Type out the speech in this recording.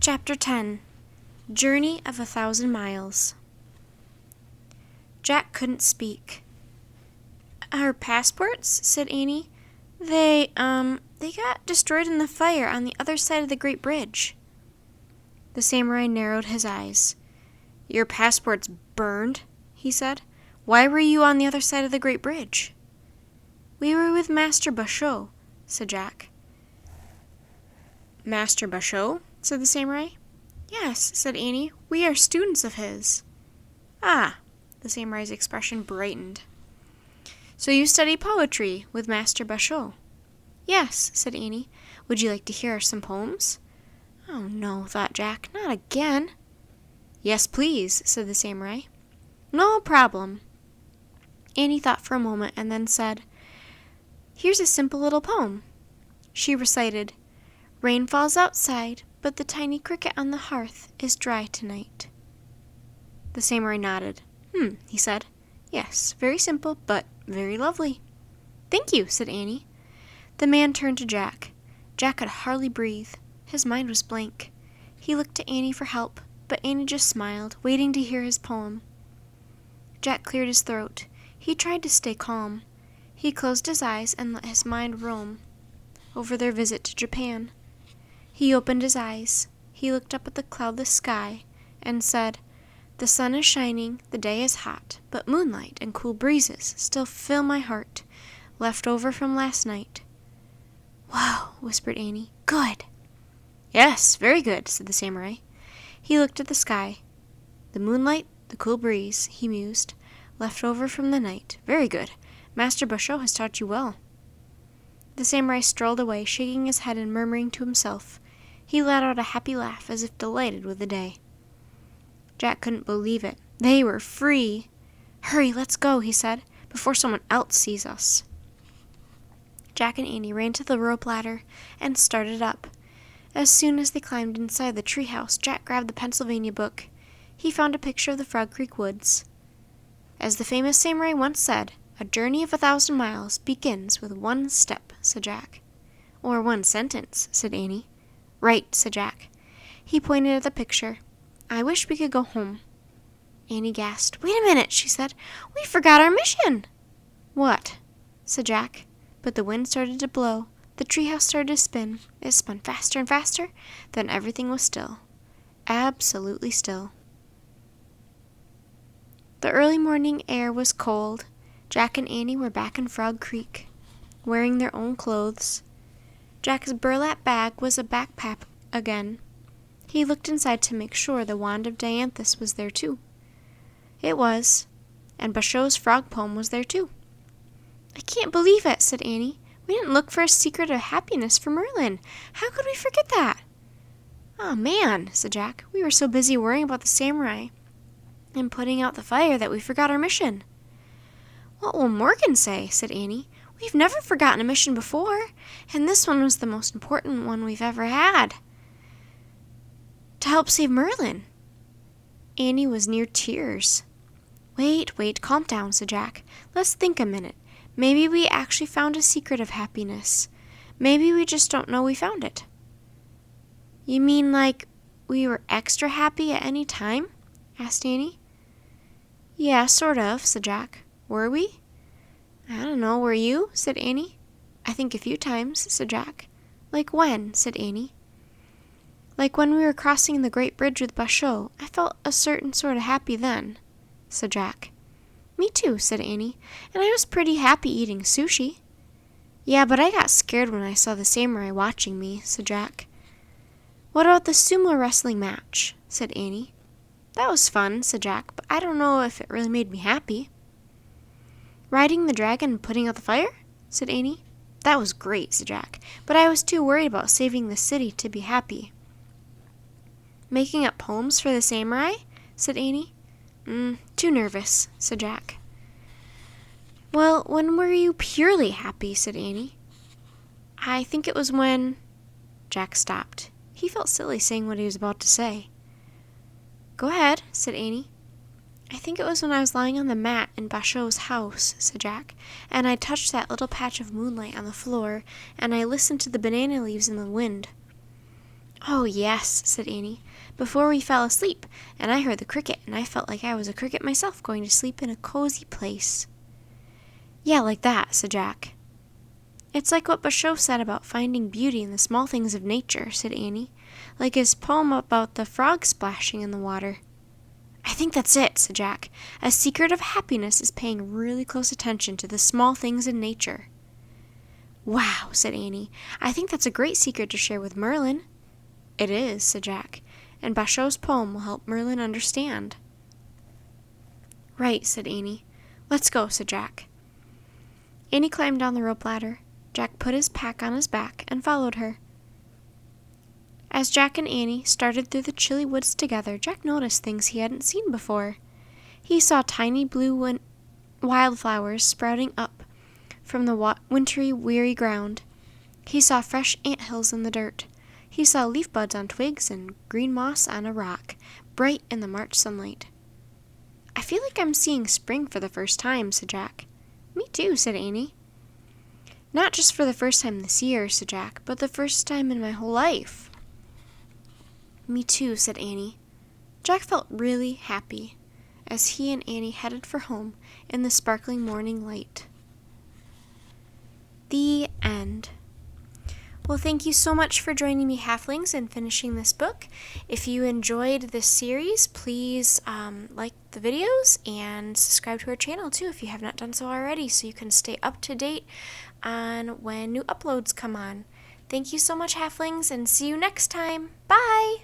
Chapter 10 Journey of 1,000 Miles. Jack couldn't speak. "Our passports?" said Annie. They got destroyed in the fire on the other side of the Great Bridge." The samurai narrowed his eyes. "Your passports burned?" he said. "Why were you on the other side of the Great Bridge?" "We were with Master Basho," said Jack. "Master Basho?" said the samurai. "Yes," said Annie. "We are students of his." "Ah!" The samurai's expression brightened. "So you study poetry with Master Basho?" "Yes," said Annie. "Would you like to hear some poems?" "Oh, no," thought Jack. "Not again." "Yes, please," said the samurai. "No problem." Annie thought for a moment and then said, "Here's a simple little poem." She recited, "Rain falls outside, but the tiny cricket on the hearth is dry tonight." The samurai nodded. He said. "Yes, very simple, but very lovely." "Thank you," said Annie. The man turned to Jack. Jack could hardly breathe. His mind was blank. He looked to Annie for help, but Annie just smiled, waiting to hear his poem. Jack cleared his throat. He tried to stay calm. He closed his eyes and let his mind roam over their visit to Japan. He opened his eyes. He looked up at the cloudless sky and said, "The sun is shining, the day is hot, but moonlight and cool breezes still fill my heart, left over from last night." "Wow," whispered Annie. "Good." "Yes, very good," said the samurai. He looked at the sky. "The moonlight, the cool breeze," he mused, "left over from the night. Very good. Master Basho has taught you well." The samurai strolled away, shaking his head and murmuring to himself. He let out a happy laugh, as if delighted with the day. Jack couldn't believe it. They were free! "Hurry, let's go," he said, "before someone else sees us." Jack and Annie ran to the rope ladder and started up. As soon as they climbed inside the treehouse, Jack grabbed the Pennsylvania book. He found a picture of the Frog Creek woods. "As the famous samurai once said, a journey of 1,000 miles begins with one step," said Jack. "Or one sentence," said Annie. "Right," said Jack. He pointed at the picture. "I wish we could go home." Annie gasped. "Wait a minute," she said. "We forgot our mission." "What?" said Jack. But the wind started to blow. The treehouse started to spin. It spun faster and faster. Then everything was still. Absolutely still. The early morning air was cold. Jack and Annie were back in Frog Creek, wearing their own clothes. Jack's burlap bag was a backpack again. He looked inside to make sure the wand of Dianthus was there too. It was, and Basho's frog poem was there too. "I can't believe it," said Annie. "We didn't look for a secret of happiness for Merlin. How could we forget that?" "Oh, man," said Jack. "We were so busy worrying about the samurai and putting out the fire that we forgot our mission." "What will Morgan say?" said Annie. "We've never forgotten a mission before, and this one was the most important one we've ever had. To help save Merlin." Annie was near tears. Wait, calm down," said Jack. "Let's think a minute. Maybe we actually found a secret of happiness. Maybe we just don't know we found it." "You mean like we were extra happy at any time?" asked Annie. "Yeah, sort of," said Jack. "Were we?" "I don't know. Were you?" said Annie. "I think a few times," said Jack. "Like when?" said Annie. "Like when we were crossing the Great Bridge with Basho. I felt a certain sort of happy then," said Jack. "Me too," said Annie. "And I was pretty happy eating sushi." "Yeah, but I got scared when I saw the samurai watching me," said Jack. "What about the sumo wrestling match?" said Annie. "That was fun," said Jack, "but I don't know if it really made me happy." "Riding the dragon and putting out the fire?" said Annie. "That was great," said Jack, "but I was too worried about saving the city to be happy." "Making up poems for the samurai?" said Annie. Too nervous," said Jack. "Well, when were you purely happy?" said Annie. "I think it was when—" Jack stopped. He felt silly saying what he was about to say. "Go ahead," said Annie. "I think it was when I was lying on the mat in Basho's house," said Jack, "and I touched that little patch of moonlight on the floor, and I listened to the banana leaves in the wind." Oh, yes, said Annie, before we fell asleep, and I heard the cricket, and I felt like I was a cricket myself going to sleep in a cozy place. Yeah, like that, said Jack. It's like what Basho said about finding beauty in the small things of nature, said Annie, like his poem about the frog splashing in the water. I think that's it, said Jack. A secret of happiness is paying really close attention to the small things in nature. Wow, said Annie. I think that's a great secret to share with Merlin. It is, said Jack, and Basho's poem will help Merlin understand. Right, said Annie. Let's go, said Jack. Annie climbed down the rope ladder. Jack put his pack on his back and followed her. As Jack and Annie started through the chilly woods together, Jack noticed things he hadn't seen before. He saw tiny blue wildflowers sprouting up from the wintry, weary ground. He saw fresh anthills in the dirt. He saw leaf buds on twigs and green moss on a rock, bright in the March sunlight. I feel like I'm seeing spring for the first time, said Jack. Me too, said Annie. Not just for the first time this year, said Jack, but the first time in my whole life. Me too, said Annie. Jack felt really happy as he and Annie headed for home in the sparkling morning light. The end. Well, thank you so much for joining me, Halflings, and finishing this book. If you enjoyed this series, please like the videos and subscribe to our channel, too, if you have not done so already, so you can stay up to date on when new uploads come on. Thank you so much, Halflings, and see you next time. Bye!